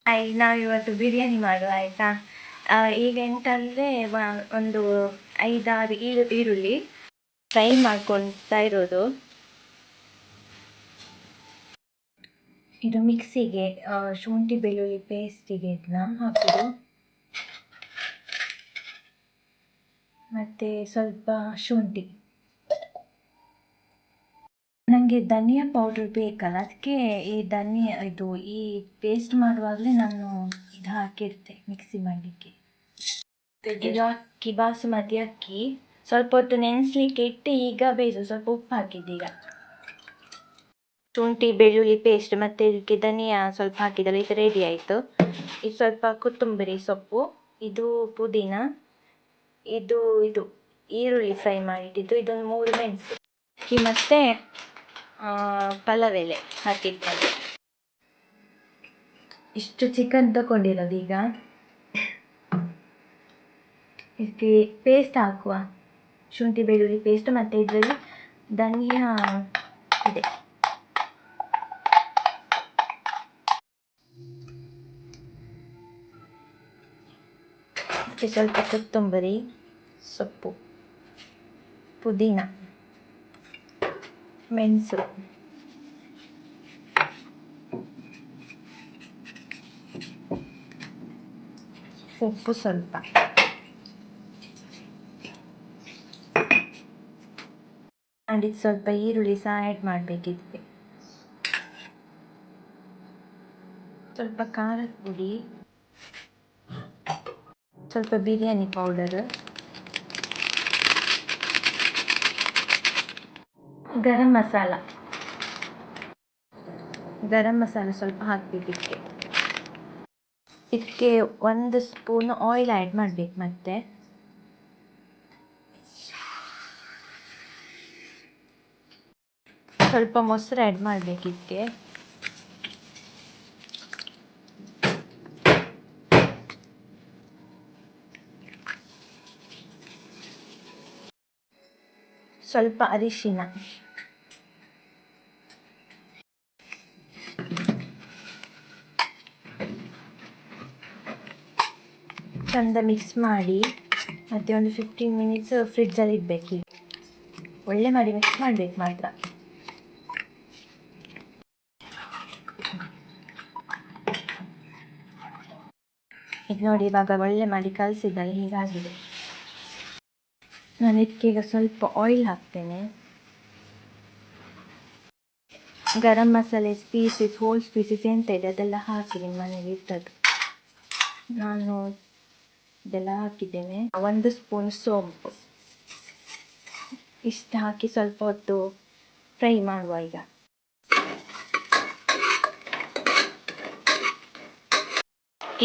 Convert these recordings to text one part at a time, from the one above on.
ನಾವಿವತ್ತು ಬಿರಿಯಾನಿ ಮಾಡುವ ಆಯಿತಾ. ಈಗ ಎಂತಂದರೆ ಒಂದು 5-6 ಈರುಳ್ಳಿ ಫ್ರೈ ಮಾಡ್ಕೊಳ್ತಾ ಇರೋದು. ಇದು ಮಿಕ್ಸಿಗೆ ಶುಂಠಿ ಬೆಳ್ಳುಳ್ಳಿ ಪೇಸ್ಟಿಗೆ ಇದನ್ನ ಹಾಕೋದು. ಮತ್ತು ಸ್ವಲ್ಪ ಶುಂಠಿ. ನನಗೆ ಧನಿಯಾ ಪೌಡರ್ ಬೇಕಲ್ಲ, ಅದಕ್ಕೆ ಈ ಪೇಸ್ಟ್ ಮಾಡುವಾಗಲೇ ನಾನು ಇದು ಹಾಕಿರ್ತೆ ಮಿಕ್ಸಿ ಮಾಡಲಿಕ್ಕೆ. ಇದು ಅಕ್ಕಿ ಬಾಸುಮತಿ ಅಕ್ಕಿ ಸ್ವಲ್ಪ ಹೊತ್ತು ನೆನೆಸ್ಲಿಕ್ಕೆ ಇಟ್ಟು ಈಗ ಬೇಯಿಸು. ಸ್ವಲ್ಪ ಉಪ್ಪು ಹಾಕಿದ್ದೀಗ. ಶುಂಠಿ ಬೆಳ್ಳುಳ್ಳಿ ಪೇಸ್ಟ್ ಮತ್ತು ಇದಕ್ಕೆ ಧನಿಯಾ ಸ್ವಲ್ಪ ಹಾಕಿದಲ್ಲ, ಇದು ರೆಡಿ ಆಯಿತು. ಇದು ಸ್ವಲ್ಪ ಕೊತ್ತಂಬರಿ ಸೊಪ್ಪು, ಇದು ಪುದೀನ, ಇದು ಈರುಳ್ಳಿ ಫ್ರೈ ಮಾಡಿಟ್ಟಿದ್ದು, ಇದೊಂದು 3 ಮೆಣಸು ಮತ್ತು ಪಲಾವ್ ಎಲೆ ಹಾಕಿದ್ದೇನೆ. ಇಷ್ಟು ಚಿಕನ್ ತಗೊಂಡಿರೋದು. ಈಗ ಇದಕ್ಕೆ ಪೇಸ್ಟ್ ಹಾಕುವ, ಶುಂಠಿ ಬೆಳ್ಳುಳ್ಳಿ ಪೇಸ್ಟ್, ಮತ್ತು ಇದರಲ್ಲಿ ಧನಿಯಾ ಇದೆ. ಮತ್ತು ಸ್ವಲ್ಪ ಕೊತ್ತಂಬರಿ ಸೊಪ್ಪು, ಪುದೀನ, ಮೆಣಸು, ಉಪ್ಪು ಸ್ವಲ್ಪ, ಮಾಡಿ ಸ್ವಲ್ಪ ಈರುಳ್ಳಿ ಸಹ ಆ್ಯಡ್ ಮಾಡಬೇಕಿದ್ವಿ. ಸ್ವಲ್ಪ ಖಾರದ ಪುಡಿ, ಸ್ವಲ್ಪ ಬಿರಿಯಾನಿ ಪೌಡರ್, ಗರಂ ಮಸಾಲ ಸ್ವಲ್ಪ ಹಾಕಬೇಕಿಕ್ಕೆ. ಇದಕ್ಕೆ 1 ಸ್ಪೂನ್ ಆಯಿಲ್ ಆ್ಯಡ್ ಮಾಡಬೇಕು. ಮತ್ತೆ ಸ್ವಲ್ಪ ಮೊಸರು ಆ್ಯಡ್ ಮಾಡಬೇಕಿಕ್ಕೆ. ಸ್ವಲ್ಪ ಅರಿಶಿನ, ಚಂದ ಮಿಕ್ಸ್ ಮಾಡಿ ಮತ್ತೆ ಒಂದು 15 ಮಿನಿಟ್ಸ್ ಫ್ರಿಡ್ಜಲ್ಲಿ ಇಡಬೇಕು. ಒಳ್ಳೆ ಮಾಡಿ ಮಿಕ್ಸ್ ಮಾಡಬೇಕು ಮಾತ್ರ. ಇದು ನೋಡಿ, ಇವಾಗ ಒಳ್ಳೆ ಮಾಡಿ ಕಲಸಿದ್ದಲ್ಲಿ ಹೀಗಾಗಿದೆ. ನಾನು ಇದಕ್ಕೆ ಈಗ ಸ್ವಲ್ಪ ಆಯಿಲ್ ಹಾಕ್ತೇನೆ. Garam masala species, hole species ಎಂತ ಇದೆ ಅದೆಲ್ಲ ಹಾಕಿ ನಿಮ್ಮ ಮನೇಲಿ ಇರ್ತದ್ದು. ನಾನು ಇದೆಲ್ಲ ಹಾಕಿದ್ದೇನೆ. 1 ಸ್ಪೂನ್ ಸೋಂಪು ಇಷ್ಟು ಹಾಕಿ ಸ್ವಲ್ಪ ಹೊತ್ತು ಫ್ರೈ ಮಾಡುವ. ಈಗ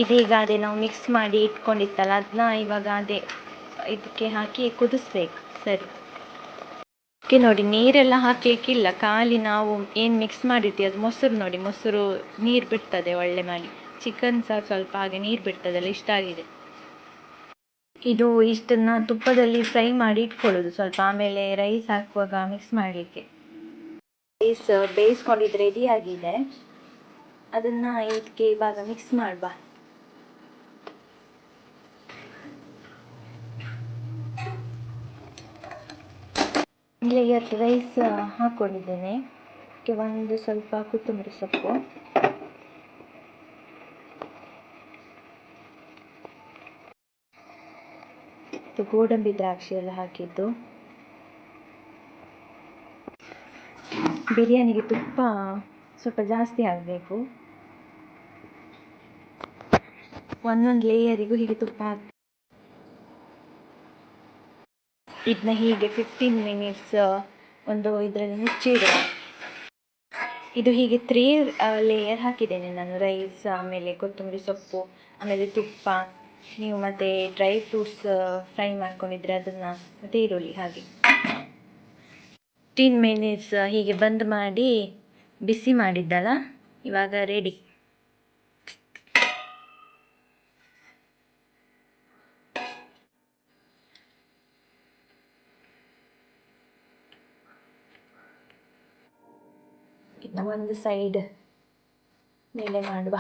ಇದೀಗ ಅದೇ ನಾವು ಮಿಕ್ಸ್ ಮಾಡಿ ಇಟ್ಕೊಂಡಿತ್ತಲ್ಲ, ಅದನ್ನ ಇವಾಗ ಇದಕ್ಕೆ ಹಾಕಿ ಕುದಿಸ್ಬೇಕು. ಸರಿ, ನೋಡಿ, ನೀರೆಲ್ಲ ಹಾಕಲಿಕ್ಕಿಲ್ಲ, ಖಾಲಿ ನಾವು ಏನು ಮಿಕ್ಸ್ ಮಾಡಿರ್ತೀವಿ ಅದು ಮೊಸರು ನೋಡಿ, ಮೊಸರು ನೀರು ಬಿಡ್ತದೆ ಒಳ್ಳೆ ಮಾಡಿ. ಚಿಕನ್ ಸಹ ಸ್ವಲ್ಪ ಹಾಗೆ ನೀರು ಬಿಡ್ತದಲ್ಲ, ಇಷ್ಟ ಆಗಿದೆ. ಇಷ್ಟನ್ನು ತುಪ್ಪದಲ್ಲಿ ಫ್ರೈ ಮಾಡಿ ಇಟ್ಕೊಳ್ಳೋದು ಸ್ವಲ್ಪ, ಆಮೇಲೆ ರೈಸ್ ಹಾಕುವಾಗ ಮಿಕ್ಸ್ ಮಾಡಲಿಕ್ಕೆ. ರೈಸ್ ಬೇಯಿಸ್ಕೊಂಡಿದ್ದು ರೆಡಿ ಆಗಿದೆ, ಅದನ್ನು ಇದಕ್ಕೆ ಇವಾಗ ಮಿಕ್ಸ್ ಮಾಡುವ. ಲೇಯರ್ ರೈಸ್ ಹಾಕ್ಕೊಂಡಿದ್ದೇನೆ. ಅದಕ್ಕೆ ಒಂದು ಸ್ವಲ್ಪ ಕೊತ್ತಂಬರಿ ಸೊಪ್ಪು, ಗೋಡಂಬಿ ದ್ರಾಕ್ಷಿ ಎಲ್ಲ ಹಾಕಿದ್ದು. ಬಿರಿಯಾನಿಗೆ ತುಪ್ಪ ಸ್ವಲ್ಪ ಜಾಸ್ತಿ ಆಗಬೇಕು. ಒಂದೊಂದು ಲೇಯರಿಗೂ ಹೀಗೆ ತುಪ್ಪ ಹಾಕಿ ಇದನ್ನ ಹೀಗೆ 15 ಮಿನಿಟ್ಸ್ ಒಂದು ಇದರಲ್ಲಿ ಮುಚ್ಚಿಡುವ. ಇದು ಹೀಗೆ 3 ಲೇಯರ್ ಹಾಕಿದ್ದೇನೆ ನಾನು. ರೈಸ್, ಆಮೇಲೆ ಕೊತ್ತಂಬರಿ ಸೊಪ್ಪು, ಆಮೇಲೆ ತುಪ್ಪ, ನೀವು ಮತ್ತೆ ಡ್ರೈ ಫ್ರೂಟ್ಸ್ ಫ್ರೈ ಮಾಡ್ಕೊಂಡಿದ್ರೆ ಅದನ್ನು, ಮತ್ತು ಈರುಳ್ಳಿ ಹಾಗೆ 15 ಮಿನಿಟ್ಸ್ ಹೀಗೆ ಬಂದ್ ಮಾಡಿ ಬಿಸಿ ಮಾಡಿದ್ದಲ್ಲ, ಇವಾಗ ರೆಡಿ. ಒಂದು ಸೈಡ್ ಮೇಲೆ ಮಾಡುವ.